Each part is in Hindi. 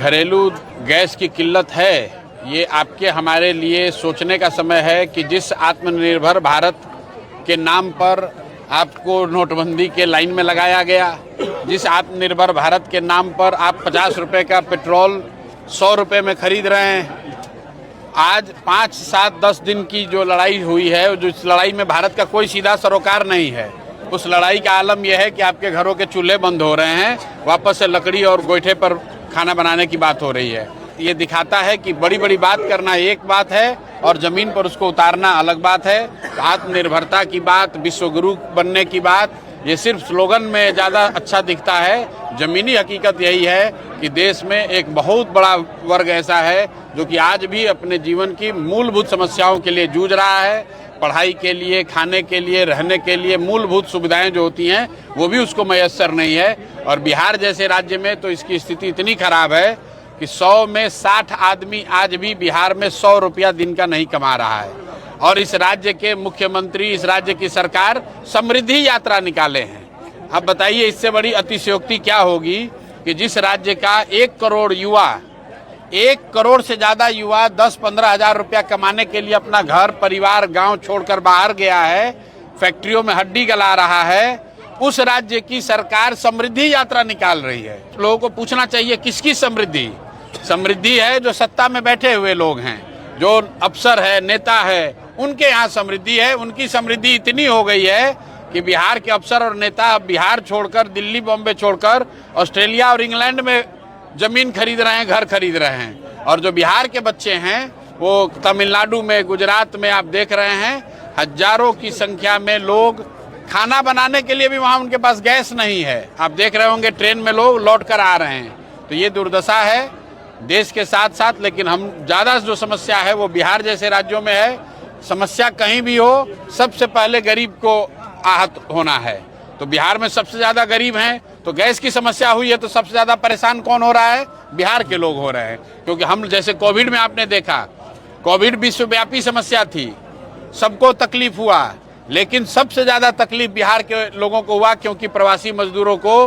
घरेलू गैस की किल्लत है, ये आपके हमारे लिए सोचने का समय है कि जिस आत्मनिर्भर भारत के नाम पर आपको नोटबंदी के लाइन में लगाया गया, जिस आत्मनिर्भर भारत के नाम पर आप 50 रुपये का पेट्रोल 100 रुपये में खरीद रहे हैं। आज 5, 7, 10 दिन की जो लड़ाई हुई है, जो इस लड़ाई में भारत का कोई सीधा सरोकार नहीं है। उस लड़ाई का आलम यह है कि आपके घरों के चूल्हे बंद हो रहे हैं, वापस से लकड़ी और गोईठे पर खाना बनाने की बात हो रही है। ये दिखाता है कि बड़ी बड़ी बात करना एक बात है और ज़मीन पर उसको उतारना अलग बात है। आत्मनिर्भरता की बात, विश्वगुरु बनने की बात, ये सिर्फ स्लोगन में ज़्यादा अच्छा दिखता है। ज़मीनी हकीकत यही है कि देश में एक बहुत बड़ा वर्ग ऐसा है जो कि आज भी अपने जीवन की मूलभूत समस्याओं के लिए जूझ रहा है। पढ़ाई के लिए, खाने के लिए, रहने के लिए मूलभूत सुविधाएं जो होती हैं वो भी उसको मयस्सर नहीं है। और बिहार जैसे राज्य में तो इसकी स्थिति इतनी खराब है कि 100 में 60 आदमी आज भी बिहार में 100 रुपया दिन का नहीं कमा रहा है। और इस राज्य के मुख्यमंत्री, इस राज्य की सरकार समृद्धि यात्रा निकाले हैं। अब बताइए इससे बड़ी अतिशयोक्ति क्या होगी कि जिस राज्य का 1 करोड़ युवा, 1 करोड़ से ज़्यादा युवा 10-15 हज़ार रुपया कमाने के लिए अपना घर परिवार गांव छोड़कर बाहर गया है, फैक्ट्रियों में हड्डी गला रहा है, उस राज्य की सरकार समृद्धि यात्रा निकाल रही है। लोगों को पूछना चाहिए किसकी समृद्धि? समृद्धि है जो सत्ता में बैठे हुए लोग हैं, जो अफसर है, नेता है, उनके यहाँ समृद्धि है। उनकी समृद्धि इतनी हो गई है कि बिहार के अफसर और नेता अब बिहार छोड़कर, दिल्ली बॉम्बे छोड़कर ऑस्ट्रेलिया और इंग्लैंड में जमीन खरीद रहे हैं, घर खरीद रहे हैं। और जो बिहार के बच्चे हैं वो तमिलनाडु में, गुजरात में आप देख रहे हैं हजारों की संख्या में लोग खाना बनाने के लिए भी वहाँ उनके पास गैस नहीं है। आप देख रहे होंगे ट्रेन में लोग लौट कर आ रहे हैं। तो ये दुर्दशा है देश के साथ साथ, लेकिन हम ज़्यादा जो समस्या है वो बिहार जैसे राज्यों में है। समस्या कहीं भी हो, सबसे पहले गरीब को आहत होना है। तो बिहार में सबसे ज़्यादा गरीब हैं, तो गैस की समस्या हुई है तो सबसे ज़्यादा परेशान कौन हो रहा है? बिहार के लोग हो रहे हैं। क्योंकि हम जैसे कोविड में आपने देखा, कोविड विश्वव्यापी समस्या थी, सबको तकलीफ हुआ, लेकिन सबसे ज़्यादा तकलीफ बिहार के लोगों को हुआ क्योंकि प्रवासी मजदूरों को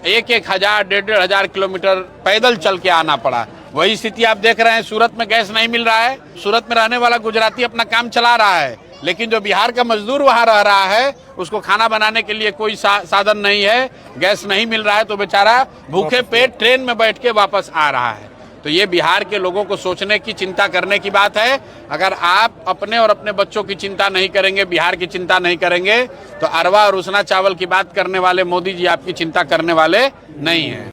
1-1 हज़ार, 1.5 हज़ार किलोमीटर पैदल चल के आना पड़ा। वही स्थिति आप देख रहे हैं, सूरत में गैस नहीं मिल रहा है। सूरत में रहने वाला गुजराती अपना काम चला रहा है, लेकिन जो बिहार का मजदूर वहाँ रह रहा है उसको खाना बनाने के लिए कोई साधन नहीं है, गैस नहीं मिल रहा है, तो बेचारा भूखे पेट ट्रेन में बैठ के वापस आ रहा है। तो ये बिहार के लोगों को सोचने की, चिंता करने की बात है। अगर आप अपने और अपने बच्चों की चिंता नहीं करेंगे, बिहार की चिंता नहीं करेंगे, तो अरवा और उसना चावल की बात करने वाले मोदी जी आपकी चिंता करने वाले नहीं हैं।